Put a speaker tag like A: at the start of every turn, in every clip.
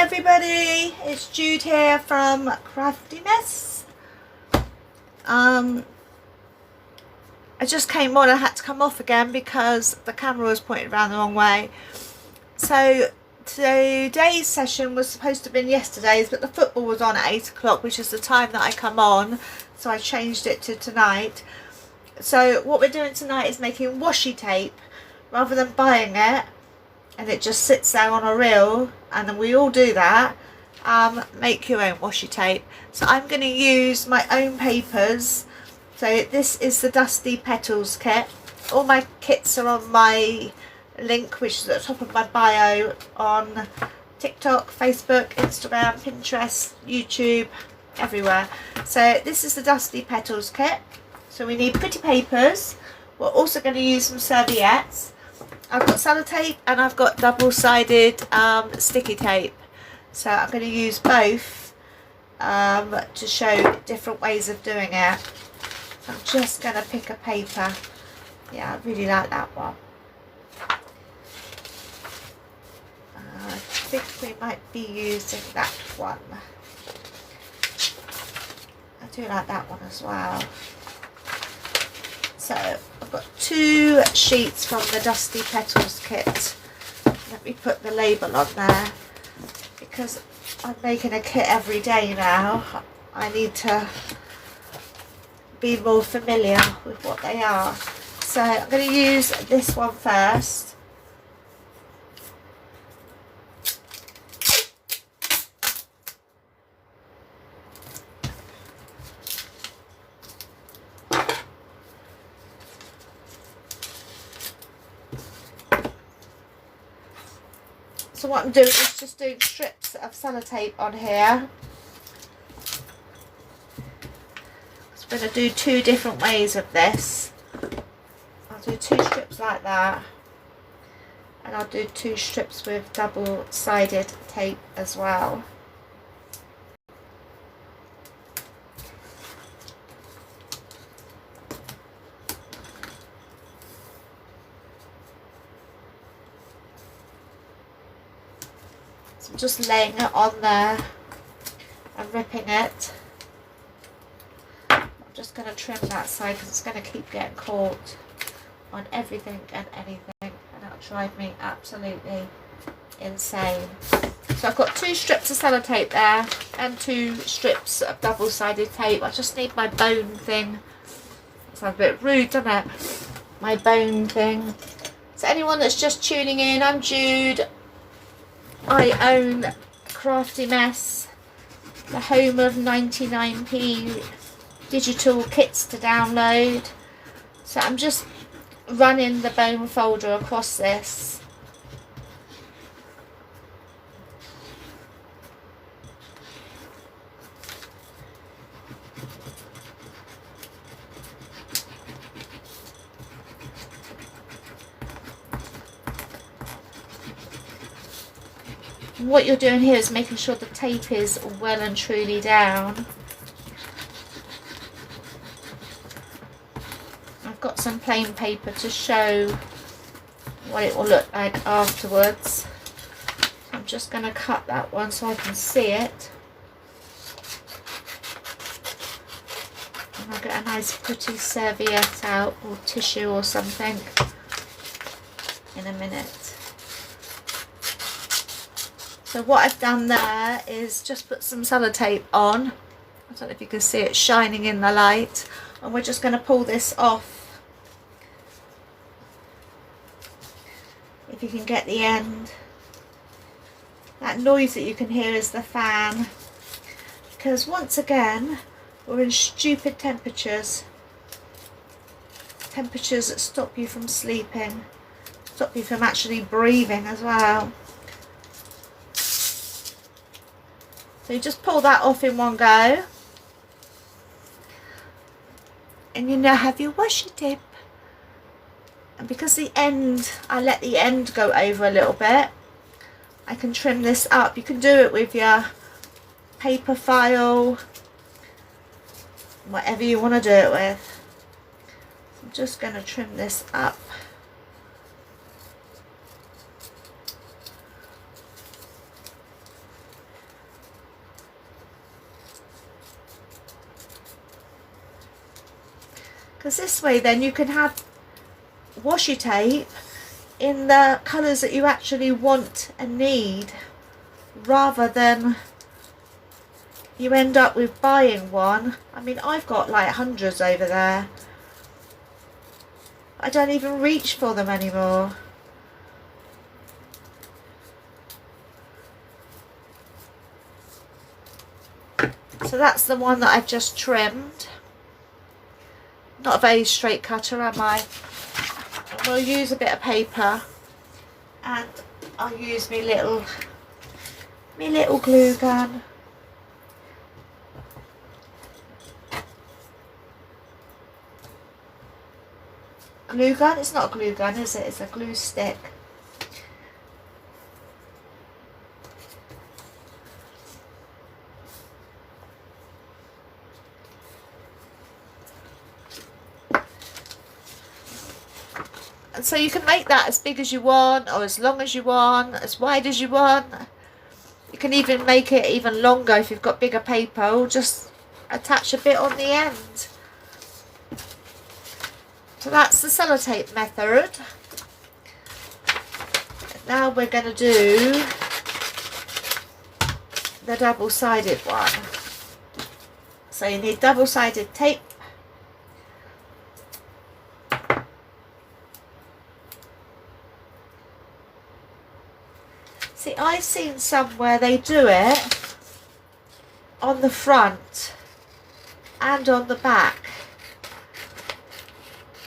A: everybody, it's Jude here from Craftiness. I just came on. I had to come off again because the camera was pointed around the wrong way. So today's session was supposed to have been yesterday's, but the football was on at 8 o'clock, which is the time that I come on, so I changed it to tonight. So what we're doing tonight is making washi tape rather than buying it and it just sits there on a reel, and then we all do that. Make your own washi tape. So I'm going to use my own papers. So this is the Dusty Petals kit. All my kits are on my link, which is at the top of my bio, on TikTok, Facebook, Instagram, Pinterest, YouTube, everywhere. So this is the Dusty Petals kit. So we need pretty papers. We're also going to use some serviettes. I've got sellotape and I've got double-sided sticky tape. So I'm going to use both to show different ways of doing it. So I'm just going to pick a paper. Yeah, I really like that one. I think we might be using that one. I do like that one as well. So I've got 2 sheets from the Dusty Petals kit. Let me put the label on there, because I'm making a kit every day now. I need to be more familiar with what they are. So I'm going to use this one first. So what I'm doing is just doing strips of sellotape on here. So we're going to do 2 different ways of this. I'll do 2 strips like that, and I'll do 2 strips with double-sided tape as well. So I'm just laying it on there and ripping it. I'm just going to trim that side because it's going to keep getting caught on everything and anything, and that'll drive me absolutely insane. So I've got 2 strips of sellotape there and 2 strips of double-sided tape. I just need my bone thing. It sounds a bit rude, doesn't it? My bone thing. So anyone that's just tuning in, I'm Jude. I own Crafty Mess, the home of 99p digital kits to download. So I'm just running the bone folder across this. What you're doing here is making sure the tape is well and truly down. I've got some plain paper to show what it will look like afterwards. I'm just going to cut that one so I can see it. And I'll get a nice pretty serviette out, or tissue or something, in a minute. So what I've done there is just put some sellotape on. I don't know if you can see it shining in the light. And we're just going to pull this off. If you can get the end. That noise that you can hear is the fan. Because once again, we're in stupid temperatures. Temperatures that stop you from sleeping. Stop you from actually breathing as well. So you just pull that off in one go, and you now have your washi tape. And because the end, I let the end go over a little bit, I can trim this up. You can do it with your paper file, whatever you want to do it with. I'm just going to trim this up. Because this way then you can have washi tape in the colours that you actually want and need, rather than you end up with buying one. I mean, I've got like hundreds over there. I don't even reach for them anymore. So that's the one that I've just trimmed. Not a very straight cutter, am I? We'll use a bit of paper, and I'll use my little glue gun. Glue gun? It's not a glue gun, is it? It's a glue stick. And so you can make that as big as you want, or as long as you want, as wide as you want. You can even make it even longer if you've got bigger paper, or just attach a bit on the end. So that's the sellotape method. Now we're going to do the double-sided one. So you need double-sided tape. See, I've seen somewhere they do it on the front and on the back.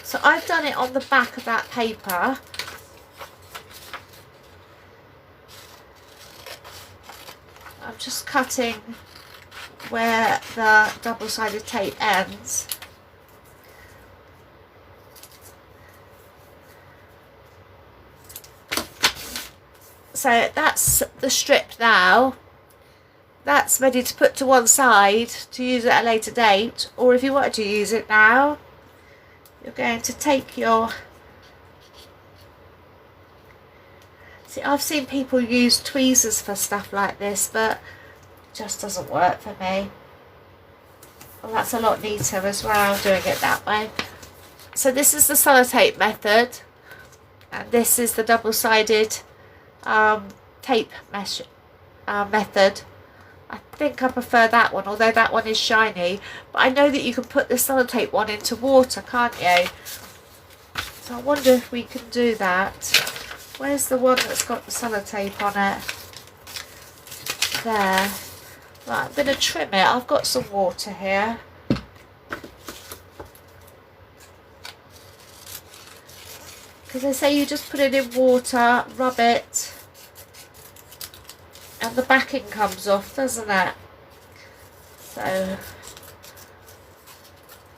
A: So I've done it on the back of that paper. I'm just cutting where the double-sided tape ends. So that's the strip now. That's ready to put to one side to use it at a later date, or if you wanted to use it now, you're going to take your... See, I've seen people use tweezers for stuff like this, but it just doesn't work for me. Well, that's a lot neater as well, doing it that way. So this is the sellotape method, and this is the double-sided tape mesh method. I think I prefer that one, although that one is shiny. But I know that you can put the sellotape one into water, can't you? So I wonder if we can do that. Where's the one that's got the sellotape on it? There. Right, I'm going to trim it. I've got some water here. Because they say you just put it in water, rub it, and the backing comes off, doesn't it? So,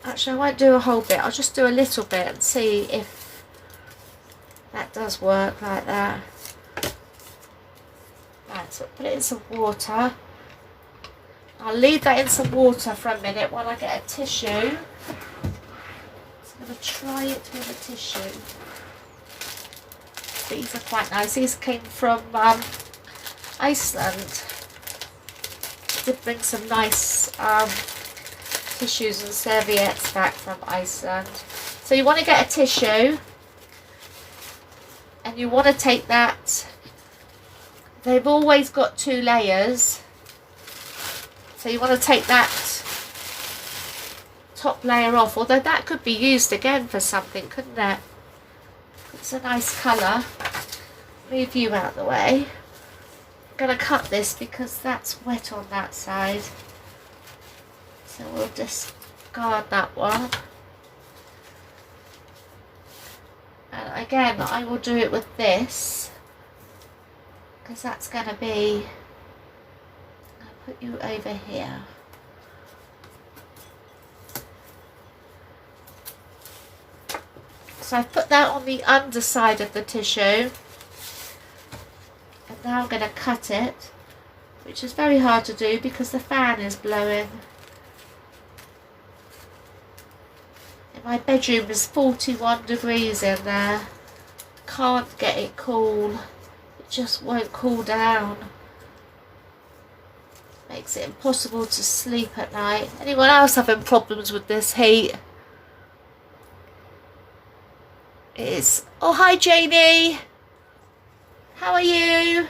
A: actually I won't do a whole bit, I'll just do a little bit and see if that does work like that. Right, so put it in some water. I'll leave that in some water for a minute while I get a tissue. So I'm going to try it with a tissue. These are quite nice. These came from Iceland. Did bring some nice tissues and serviettes back from Iceland. So you want to get a tissue, and you want to take that. They've always got 2 layers. So you want to take that top layer off, although that could be used again for something, couldn't it? It's a nice colour. Move you out of the way. I'm going to cut this because that's wet on that side. So we'll discard that one. And again, I will do it with this, because that's going to be... I'll put you over here. So I've put that on the underside of the tissue, and now I'm going to cut it, which is very hard to do because the fan is blowing. In my bedroom is 41 degrees in there. Can't get it cool. It just won't cool down. Makes it impossible to sleep at night. Anyone else having problems with this heat? It is. Oh, hi Janie. How are you?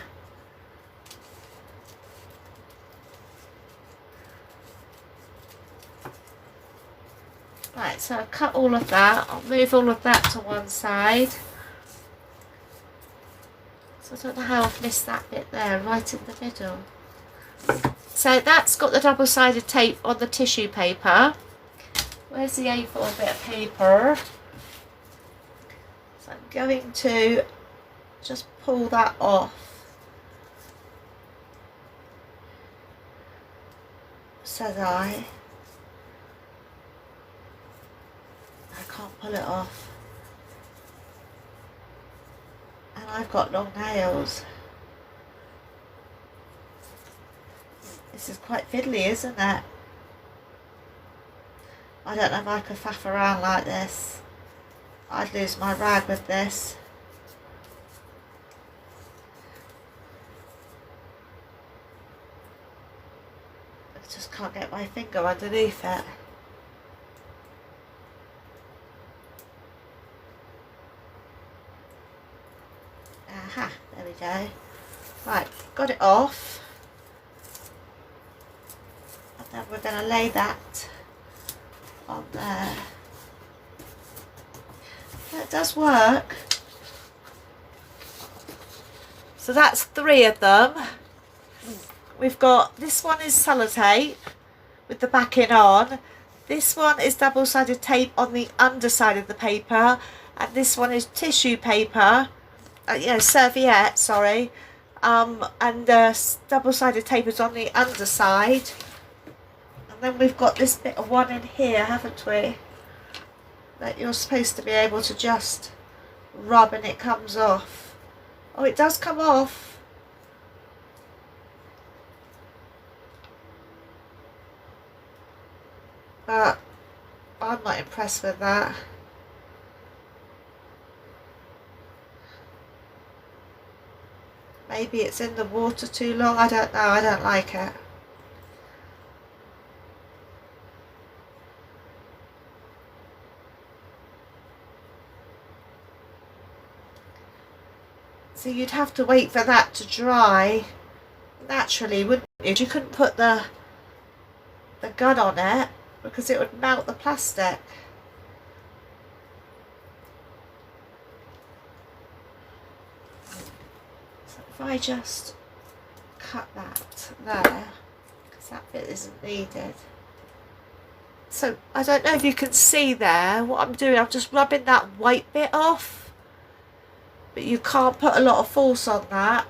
A: Right, so I'll cut all of that. I'll move all of that to one side. So I don't know how I've missed that bit there, right in the middle. So that's got the double-sided tape on the tissue paper. Where's the A4 bit of paper? So I'm going to just pull that off. Says I can't pull it off. And I've got long nails. This is quite fiddly, isn't it? I don't know if I could faff around like this. I'd lose my rag with this. I just can't get my finger underneath it. Aha, there we go. Right, got it off. And then we're going to lay that on there. That does work. So that's 3 of them. We've got, this one is sellotape with the backing on. This one is double-sided tape on the underside of the paper. And this one is tissue paper. Serviette, sorry. And double-sided tape is on the underside. And then we've got this bit of one in here, haven't we? That you're supposed to be able to just rub and it comes off. Oh, it does come off. But I'm not impressed with that. Maybe it's in the water too long. I don't know. I don't like it. So you'd have to wait for that to dry naturally, wouldn't you? You couldn't put the gun on it because it would melt the plastic. So if I just cut that there, because that bit isn't needed. So I don't know if you can see there what I'm doing. I'm just rubbing that white bit off. But you can't put a lot of force on that.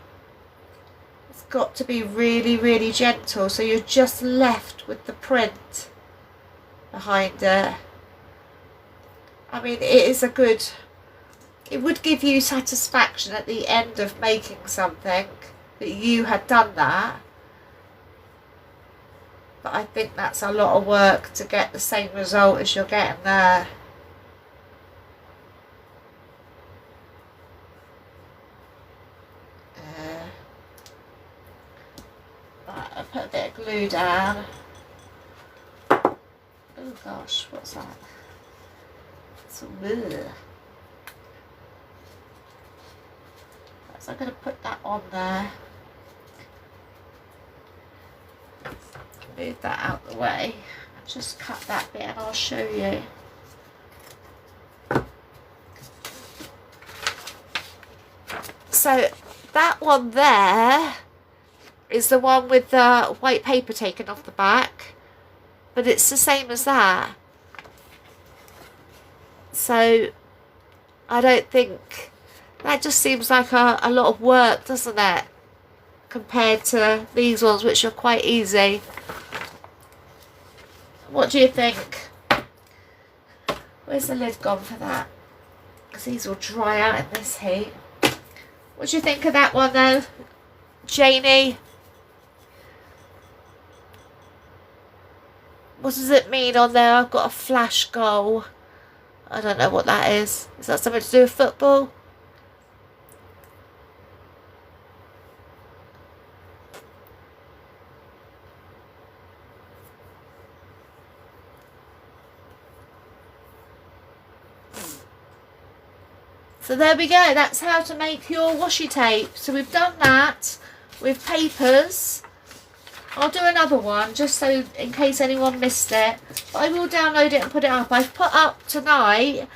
A: It's got to be really, really gentle. So you're just left with the print behind it. I mean, it is a good... It would give you satisfaction at the end of making something that you had done that. But I think that's a lot of work to get the same result as you're getting there. I put a bit of glue down. Oh gosh, what's that? So I'm going to put that on there. Move that out the way. Just cut that bit and I'll show you. So that one there is the one with the white paper taken off the back, but it's the same as that. So I don't think, that just seems like a lot of work, doesn't it, compared to these ones, which are quite easy. What do you think? Where's the lid gone for that? Because these will dry out in this heat. What do you think of that one though, Janie? What does it mean on there? I've got a flash goal. I don't know what that is. Is that something to do with football? So there we go, that's how to make your washi tape. So we've done that with papers. I'll do another one just so in case anyone missed it. But I will download it and put it up. I've put up tonight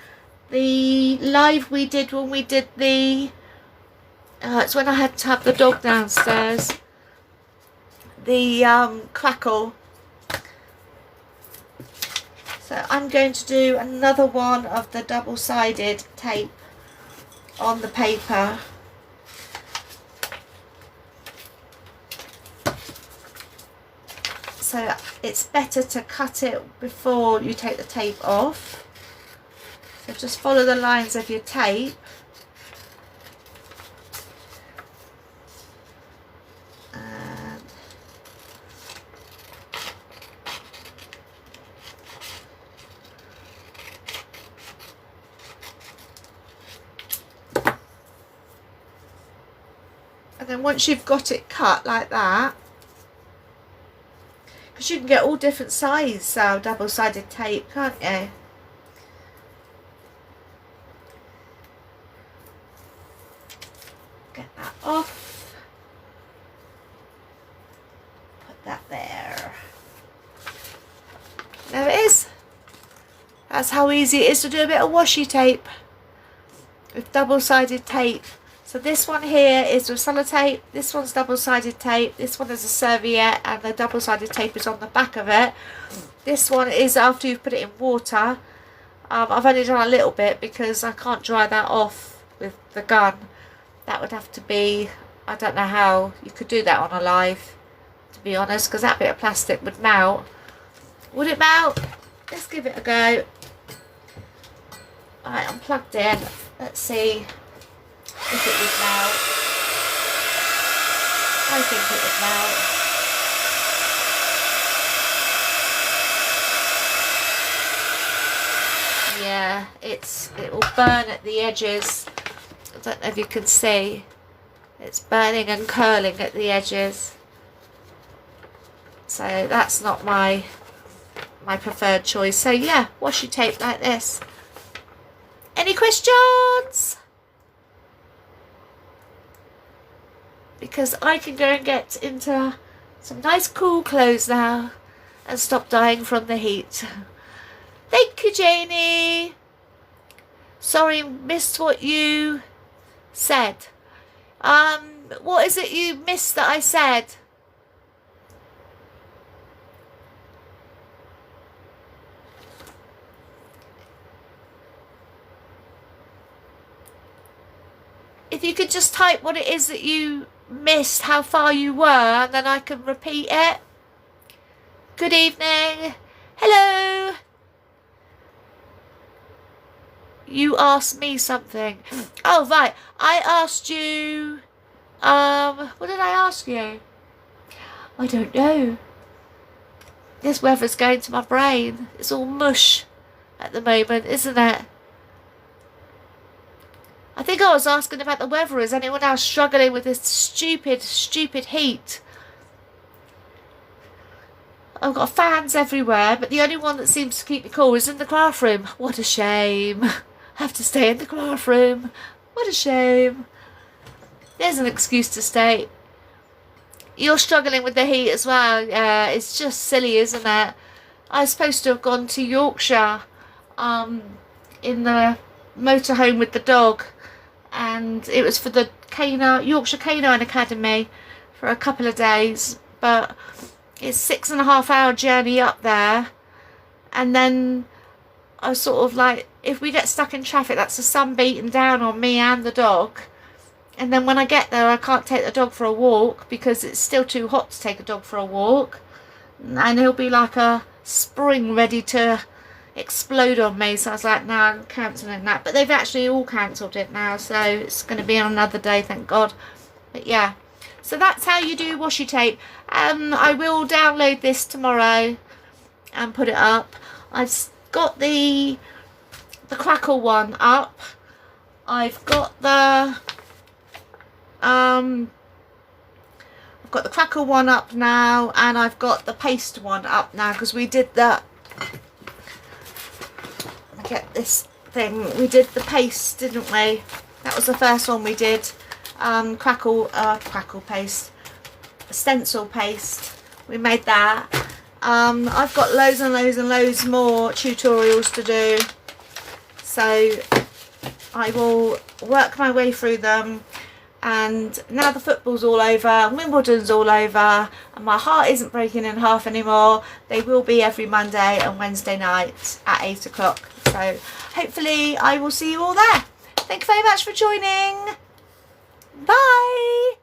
A: the live we did when we did the... it's when I had to have the dog downstairs. The crackle. So I'm going to do another one of the double-sided tape on the paper. So it's better to cut it before you take the tape off. So just follow the lines of your tape. And then once you've got it cut like that, because you can get all different size double-sided tape, can't you? Get that off. Put that there. There it is. That's how easy it is to do a bit of washi tape with double-sided tape. So this one here is with sellotape, this one's double-sided tape, this one is a serviette and the double-sided tape is on the back of it. This one is after you've put it in water. I've only done a little bit because I can't dry that off with the gun. That would have to be, I don't know how you could do that on a live, to be honest, because that bit of plastic would melt. Would it melt? Let's give it a go. Alright, I'm plugged in. Let's see if it would melt. I think it would melt. Yeah, it will burn at the edges. I don't know if you can see. It's burning and curling at the edges. So that's not my preferred choice. So yeah, washi tape like this. Any questions? Because I can go and get into some nice cool clothes now and stop dying from the heat. Thank you, Janie. Sorry, missed what you said. What is it you missed that I said? If you could just type what it is that you missed, how far you were, and then I can repeat it. Good evening. Hello. You asked me something. Oh, right. I asked you... what did I ask you? I don't know. This weather's going to my brain. It's all mush at the moment, isn't it? I think I was asking about the weather. Is anyone else struggling with this stupid heat? I've got fans everywhere, but the only one that seems to keep me cool is in the classroom. What a shame. I have to stay in the classroom. What a shame. There's an excuse to stay. You're struggling with the heat as well. Yeah, it's just silly, isn't it? I was supposed to have gone to Yorkshire in the motorhome with the dog. And it was for the Yorkshire Canine Academy for a couple of days. But it's 6.5 hour journey up there. And then I was sort of like, if we get stuck in traffic, that's the sun beating down on me and the dog. And then when I get there, I can't take the dog for a walk because it's still too hot to take a dog for a walk. And he'll be like a spring ready to explode on me. So I was like, no, I'm cancelling that. But they've actually all cancelled it now, so it's going to be on another day, thank God. But yeah, so that's how you do washi tape. I will download this tomorrow and put it up. I've got the crackle one up. I've got the crackle one up now, and I've got the paste one up now because we did that. Get this thing, we did the paste, didn't we? That was the first one we did. Crackle paste, stencil paste. We made that. I've got loads and loads and loads more tutorials to do, so I will work my way through them. And now the football's all over, Wimbledon's all over, and my heart isn't breaking in half anymore. They will be every Monday and Wednesday night at 8 o'clock. So hopefully I will see you all there. Thank you very much for joining. Bye.